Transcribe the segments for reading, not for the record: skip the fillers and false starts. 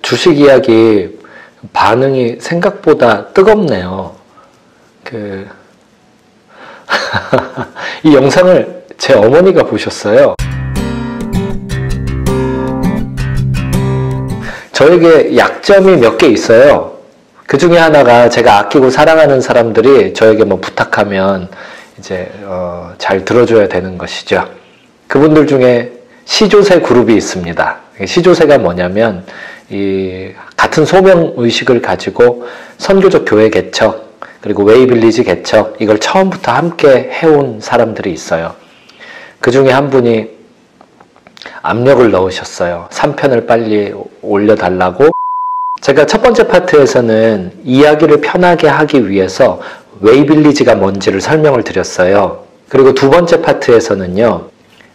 주식 이야기 반응이 생각보다 뜨겁네요. 이 영상을 제 어머니가 보셨어요. 저에게 약점이 몇 개 있어요. 그 중에 하나가 제가 아끼고 사랑하는 사람들이 저에게 뭐 부탁하면 이제 잘 들어줘야 되는 것이죠. 그분들 중에 시조새 그룹이 있습니다. 시조새가 뭐냐면 이 같은 소명의식을 가지고 선교적 교회 개척 그리고 웨이빌리지 개척 이걸 처음부터 함께 해온 사람들이 있어요. 그 중에 한 분이 압력을 넣으셨어요. 3편을 빨리 올려달라고. 제가 첫 번째 파트에서는 이야기를 편하게 하기 위해서 웨이빌리지가 뭔지를 설명을 드렸어요. 그리고 두 번째 파트에서는요.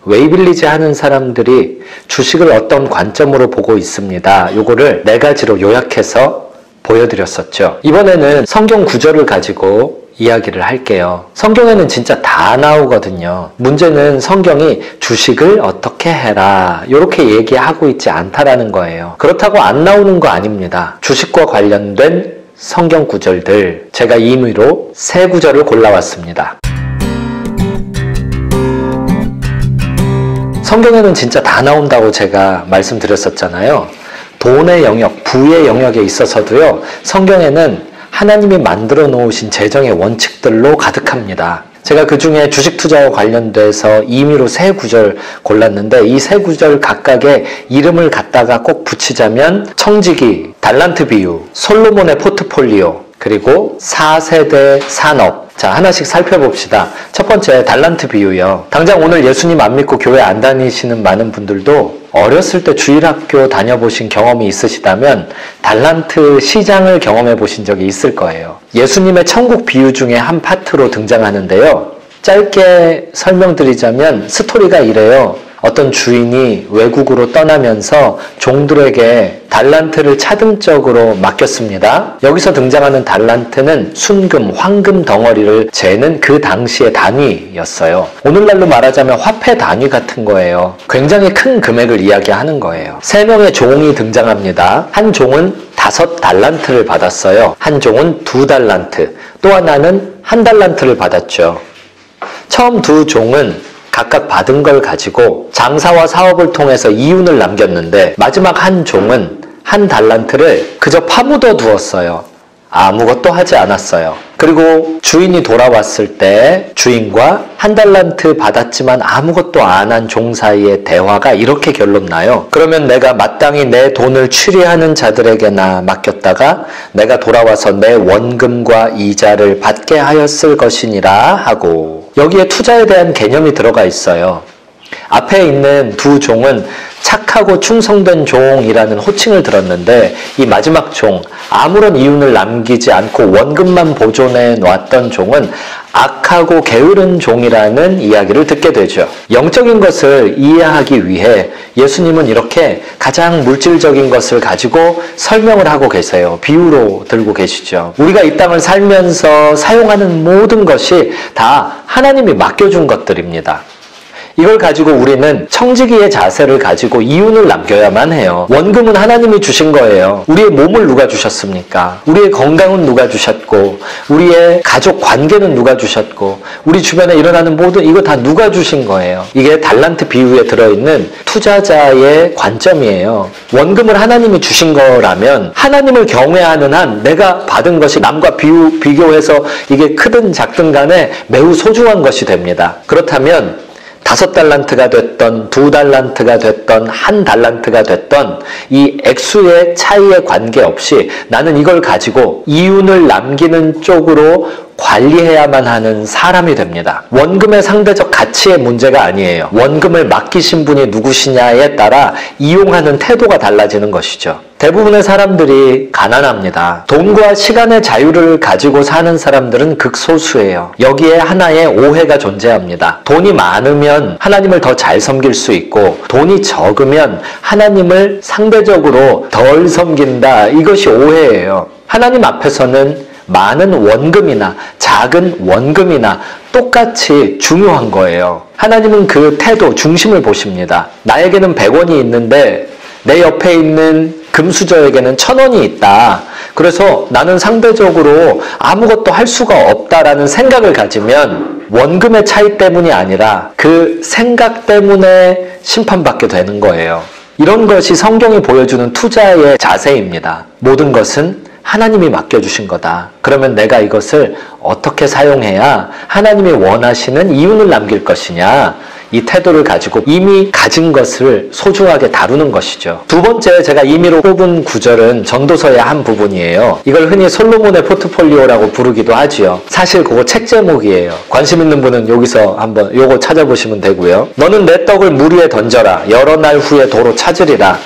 웨이빌리지 하는 사람들이 주식을 어떤 관점으로 보고 있습니다. 요거를 4가지로 요약해서 보여드렸었죠. 이번에는 성경 구절을 가지고 이야기를 할게요. 성경에는 진짜 다 나오거든요. 문제는 성경이 주식을 어떻게 해라 이렇게 얘기하고 있지 않다라는 거예요. 그렇다고 안 나오는 거 아닙니다. 주식과 관련된 성경 구절들 제가 임의로 3구절을 골라왔습니다. 성경에는 진짜 다 나온다고 제가 말씀드렸었잖아요. 돈의 영역, 부의 영역에 있어서도요. 성경에는 하나님이 만들어 놓으신 재정의 원칙들로 가득합니다. 제가 그 중에 주식 투자와 관련돼서 임의로 3구절 골랐는데 이 3구절 각각의 이름을 갖다가 꼭 붙이자면 청지기, 달란트 비유, 솔로몬의 포트폴리오, 그리고 4세대 산업. 자, 하나씩 살펴봅시다. 첫 번째, 달란트 비유요. 당장 오늘 예수님 안 믿고 교회 안 다니시는 많은 분들도 어렸을 때 주일학교 다녀보신 경험이 있으시다면 달란트 시장을 경험해 보신 적이 있을 거예요. 예수님의 천국 비유 중에 한 파트로 등장하는데요. 짧게 설명드리자면 스토리가 이래요. 어떤 주인이 외국으로 떠나면서 종들에게 달란트를 차등적으로 맡겼습니다. 여기서 등장하는 달란트는 순금, 황금 덩어리를 재는 그 당시의 단위였어요. 오늘날로 말하자면 화폐 단위 같은 거예요. 굉장히 큰 금액을 이야기하는 거예요. 3명의 종이 등장합니다. 한 종은 5달란트를 받았어요. 한 종은 2달란트, 또 하나는 1달란트를 받았죠. 처음 2종은 각각 받은 걸 가지고 장사와 사업을 통해서 이윤을 남겼는데 마지막 한 종은 1달란트를 그저 파묻어 두었어요. 아무것도 하지 않았어요. 그리고 주인이 돌아왔을 때 주인과 1달란트 받았지만 아무것도 안 한 종 사이의 대화가 이렇게 결론나요. 그러면 내가 마땅히 내 돈을 취리하는 자들에게나 맡겼다가 내가 돌아와서 내 원금과 이자를 받게 하였을 것이니라 하고, 여기에 투자에 대한 개념이 들어가 있어요. 앞에 있는 2종은 착하고 충성된 종이라는 호칭을 들었는데 이 마지막 종, 아무런 이윤을 남기지 않고 원금만 보존해 놨던 종은 악하고 게으른 종이라는 이야기를 듣게 되죠. 영적인 것을 이해하기 위해 예수님은 이렇게 가장 물질적인 것을 가지고 설명을 하고 계세요. 비유로 들고 계시죠. 우리가 이 땅을 살면서 사용하는 모든 것이 다 하나님이 맡겨준 것들입니다. 이걸 가지고 우리는 청지기의 자세를 가지고 이윤을 남겨야만 해요. 원금은 하나님이 주신 거예요. 우리의 몸을 누가 주셨습니까? 우리의 건강은 누가 주셨고, 우리의 가족 관계는 누가 주셨고, 우리 주변에 일어나는 모든 이거 다 누가 주신 거예요. 이게 달란트 비유에 들어있는 투자자의 관점이에요. 원금을 하나님이 주신 거라면 하나님을 경외하는 한 내가 받은 것이 남과 비교해서 이게 크든 작든 간에 매우 소중한 것이 됩니다. 그렇다면 5달란트가 됐던 2달란트가 됐던 1달란트가 됐던 이 액수의 차이에 관계없이 나는 이걸 가지고 이윤을 남기는 쪽으로 관리해야만 하는 사람이 됩니다. 원금의 상대적 가치의 문제가 아니에요. 원금을 맡기신 분이 누구시냐에 따라 이용하는 태도가 달라지는 것이죠. 대부분의 사람들이 가난합니다. 돈과 시간의 자유를 가지고 사는 사람들은 극소수예요. 여기에 하나의 오해가 존재합니다. 돈이 많으면 하나님을 더 잘 섬길 수 있고, 돈이 적으면 하나님을 상대적으로 덜 섬긴다. 이것이 오해예요. 하나님 앞에서는 많은 원금이나 작은 원금이나 똑같이 중요한 거예요. 하나님은 그 태도, 중심을 보십니다. 나에게는 100원이 있는데 내 옆에 있는 금수저에게는 1,000원이 있다. 그래서 나는 상대적으로 아무것도 할 수가 없다라는 생각을 가지면 원금의 차이 때문이 아니라 그 생각 때문에 심판받게 되는 거예요. 이런 것이 성경이 보여주는 투자의 자세입니다. 모든 것은 하나님이 맡겨주신 거다. 그러면 내가 이것을 어떻게 사용해야 하나님이 원하시는 이윤을 남길 것이냐. 이 태도를 가지고 이미 가진 것을 소중하게 다루는 것이죠. 두 번째 제가 임의로 뽑은 구절은 전도서의 한 부분이에요. 이걸 흔히 솔로몬의 포트폴리오라고 부르기도 하지요. 사실 그거 책 제목이에요. 관심 있는 분은 여기서 한번 요거 찾아보시면 되고요. 너는 내 떡을 물 위에 던져라. 여러 날 후에 도로 찾으리라.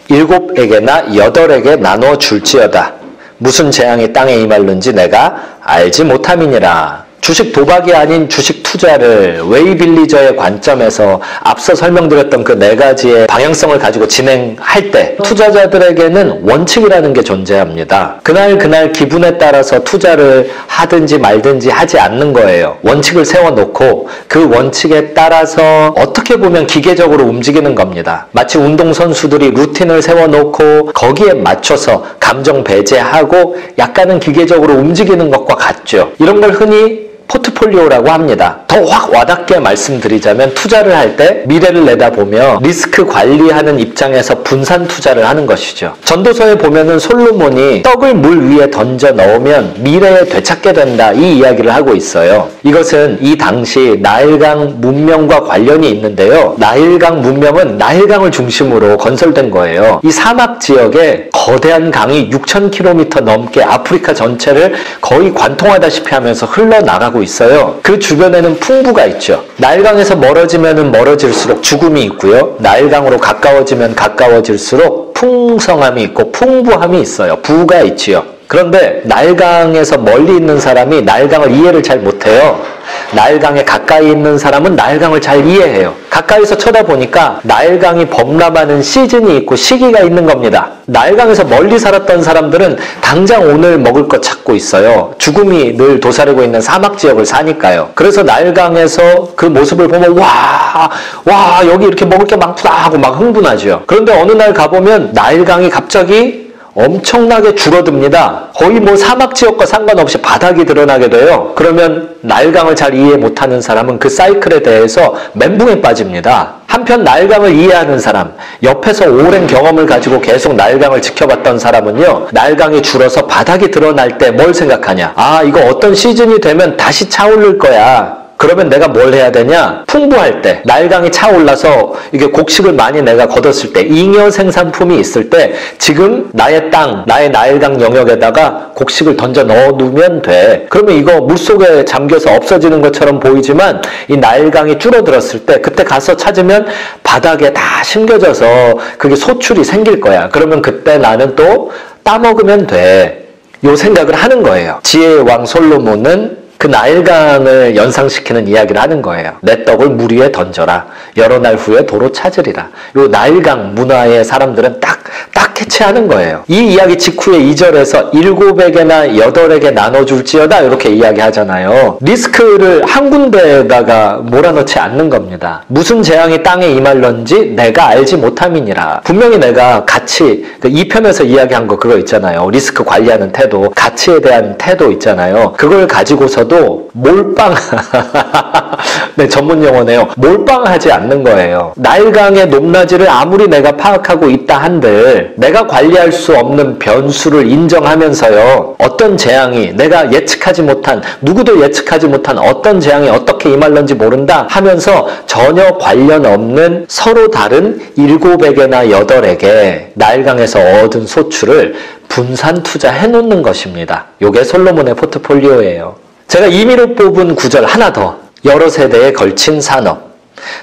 7에게나 8에게 나눠 줄지어다. 무슨 재앙이 땅에 임할는지 내가 알지 못함이니라. 주식 도박이 아닌 주식 투자를 웨이빌리저의 관점에서 앞서 설명드렸던 그 4가지의 방향성을 가지고 진행할 때 투자자들에게는 원칙이라는 게 존재합니다. 그날 기분에 따라서 투자를 하든지 말든지 하지 않는 거예요. 원칙을 세워놓고 그 원칙에 따라서 어떻게 보면 기계적으로 움직이는 겁니다. 마치 운동선수들이 루틴을 세워놓고 거기에 맞춰서 감정 배제하고 약간은 기계적으로 움직이는 것과 같죠. 이런 걸 흔히 포트폴리오라고 합니다. 더 확 와닿게 말씀드리자면 투자를 할 때 미래를 내다보며 리스크 관리하는 입장에서 분산 투자를 하는 것이죠. 전도서에 보면은 솔로몬이 떡을 물 위에 던져 넣으면 미래에 되찾게 된다 이 이야기를 하고 있어요. 이것은 이 당시 나일강 문명과 관련이 있는데요. 나일강 문명은 나일강을 중심으로 건설된 거예요. 이 사막 지역에 거대한 강이 6,000km 넘게 아프리카 전체를 거의 관통하다시피 하면서 흘러나가고 있어요. 그 주변에는 풍부가 있죠. 나일강에서 멀어지면 멀어질수록 죽음이 있고요. 나일강으로 가까워지면 가까워질수록 풍성함이 있고 풍부함이 있어요. 부가 있지요. 그런데 나일강에서 멀리 있는 사람이 나일강을 이해를 잘 못해요. 나일강에 가까이 있는 사람은 나일강을 잘 이해해요. 가까이서 쳐다보니까 나일강이 범람하는 시즌이 있고 시기가 있는 겁니다. 나일강에서 멀리 살았던 사람들은 당장 오늘 먹을 것 찾고 있어요. 죽음이 늘 도사리고 있는 사막 지역을 사니까요. 그래서 나일강에서 그 모습을 보면 와 여기 이렇게 먹을 게 많구나 하고 막 흥분하죠. 그런데 어느 날 가보면 나일강이 갑자기 엄청나게 줄어듭니다. 거의 뭐 사막 지역과 상관없이 바닥이 드러나게 돼요. 그러면 나일강을 잘 이해 못하는 사람은 그 사이클에 대해서 멘붕에 빠집니다. 한편 나일강을 이해하는 사람, 옆에서 오랜 경험을 가지고 계속 나일강을 지켜봤던 사람은요, 나일강이 줄어서 바닥이 드러날 때 뭘 생각하냐? 아, 이거 어떤 시즌이 되면 다시 차오를 거야. 그러면 내가 뭘 해야 되냐? 풍부할 때, 나일강이 차올라서 이게 곡식을 많이 내가 거뒀을 때, 잉여 생산품이 있을 때 지금 나의 땅, 나의 나일강 영역에다가 곡식을 던져 넣어두면 돼. 그러면 이거 물속에 잠겨서 없어지는 것처럼 보이지만 이 나일강이 줄어들었을 때 그때 가서 찾으면 바닥에 다 심겨져서 그게 소출이 생길 거야. 그러면 그때 나는 또 따먹으면 돼. 요 생각을 하는 거예요. 지혜의 왕 솔로몬은 그 나일강을 연상시키는 이야기를 하는 거예요. 내 떡을 물 위에 던져라. 여러 날 후에 도로 찾으리라. 요 나일강 문화의 사람들은 딱 캐치하는 거예요. 이 이야기 직후에 2절에서 7에게나 8에게 나눠줄지어다 이렇게 이야기하잖아요. 리스크를 한 군데에다가 몰아넣지 않는 겁니다. 무슨 재앙이 땅에 임할런지 내가 알지 못함이니라. 분명히 내가 가치, 2편에서 이야기한 거 그거 있잖아요. 리스크 관리하는 태도, 가치에 대한 태도 있잖아요. 그걸 가지고서도 몰빵 네, 전문 용어네요. 몰빵하지 않는 거예요. 나일강의 높낮이를 아무리 내가 파악하고 있다 한들 내가 관리할 수 없는 변수를 인정하면서요. 어떤 재앙이 내가 예측하지 못한, 누구도 예측하지 못한 어떤 재앙이 어떻게 임할런지 모른다 하면서 전혀 관련 없는 서로 다른 7에게나 8에게 나일강에서 얻은 소출을 분산 투자해 놓는 것입니다. 요게 솔로몬의 포트폴리오예요. 제가 임의로 뽑은 구절 하나 더. 여러 세대에 걸친 산업.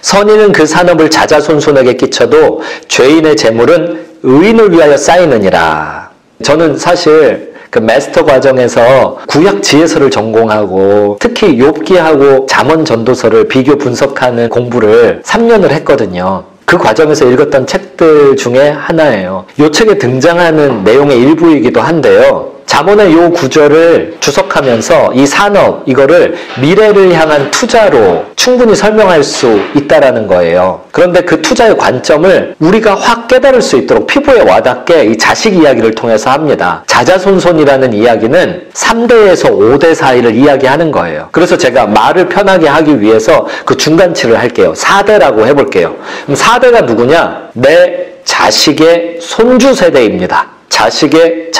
선인은 그 산업을 자자손손에게 끼쳐도 죄인의 재물은 의인을 위하여 쌓이느니라. 저는 사실 그 마스터 과정에서 구약 지혜서를 전공하고 특히 욥기하고 잠언 전도서를 비교 분석하는 공부를 3년을 했거든요. 그 과정에서 읽었던 책들 중에 하나예요. 이 책에 등장하는 내용의 일부이기도 한데요. 잠언의 요 구절을 주석하면서 이 산업, 이거를 미래를 향한 투자로 충분히 설명할 수 있다라는 거예요. 그런데 그 투자의 관점을 우리가 확 깨달을 수 있도록 피부에 와닿게 이 자식 이야기를 통해서 합니다. 자자손손이라는 이야기는 3대에서 5대 사이를 이야기하는 거예요. 그래서 제가 말을 편하게 하기 위해서 그 중간치를 할게요. 4대라고 해볼게요. 그럼 4대가 누구냐? 내 자식의 손주 세대입니다. 자식의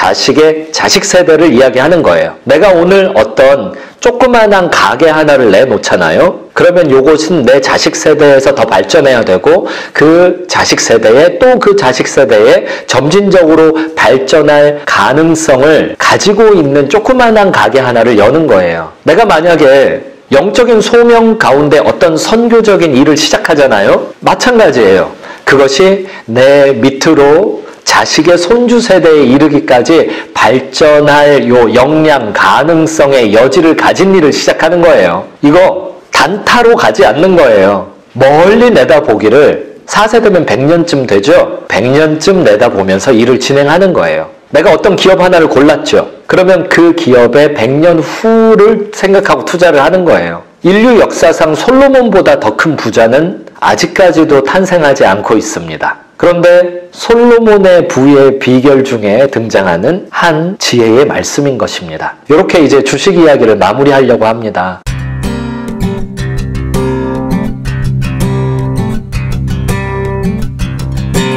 자식 세대를 이야기하는 거예요. 내가 오늘 어떤 조그만한 가게 하나를 내놓잖아요. 그러면 요것은 내 자식 세대에서 더 발전해야 되고 그 자식 세대에 또 그 자식 세대에 점진적으로 발전할 가능성을 가지고 있는 조그만한 가게 하나를 여는 거예요. 내가 만약에 영적인 소명 가운데 어떤 선교적인 일을 시작하잖아요. 마찬가지예요. 그것이 내 밑으로 자식의 손주 세대에 이르기까지 발전할 요 역량, 가능성의 여지를 가진 일을 시작하는 거예요. 이거 단타로 가지 않는 거예요. 멀리 내다보기를 4세대면 100년쯤 되죠? 100년쯤 내다보면서 일을 진행하는 거예요. 내가 어떤 기업 하나를 골랐죠. 그러면 그 기업의 100년 후를 생각하고 투자를 하는 거예요. 인류 역사상 솔로몬보다 더 큰 부자는 아직까지도 탄생하지 않고 있습니다. 그런데 솔로몬의 부의 비결 중에 등장하는 한 지혜의 말씀인 것입니다. 이렇게 이제 주식 이야기를 마무리하려고 합니다.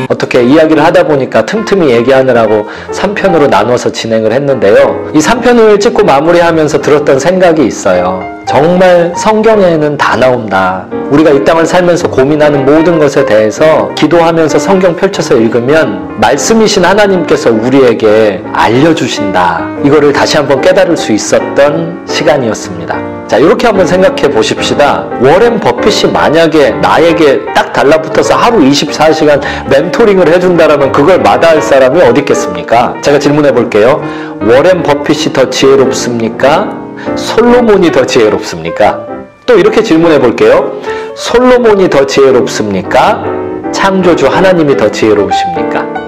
어떻게 이야기를 하다 보니까 틈틈이 얘기하느라고 3편으로 나눠서 진행을 했는데요. 이 3편을 찍고 마무리하면서 들었던 생각이 있어요. 정말 성경에는 다 나온다. 우리가 이 땅을 살면서 고민하는 모든 것에 대해서 기도하면서 성경 펼쳐서 읽으면 말씀이신 하나님께서 우리에게 알려주신다. 이거를 다시 한번 깨달을 수 있었던 시간이었습니다. 자, 이렇게 한번 생각해 보십시다. 워렌 버핏이 만약에 나에게 딱 달라붙어서 하루 24시간 멘토링을 해준다라면 그걸 마다할 사람이 어디 있겠습니까? 제가 질문해 볼게요. 워렌 버핏이 더 지혜롭습니까? 솔로몬이 더 지혜롭습니까? 또 이렇게 질문해 볼게요. 솔로몬이 더 지혜롭습니까? 창조주 하나님이 더 지혜로우십니까?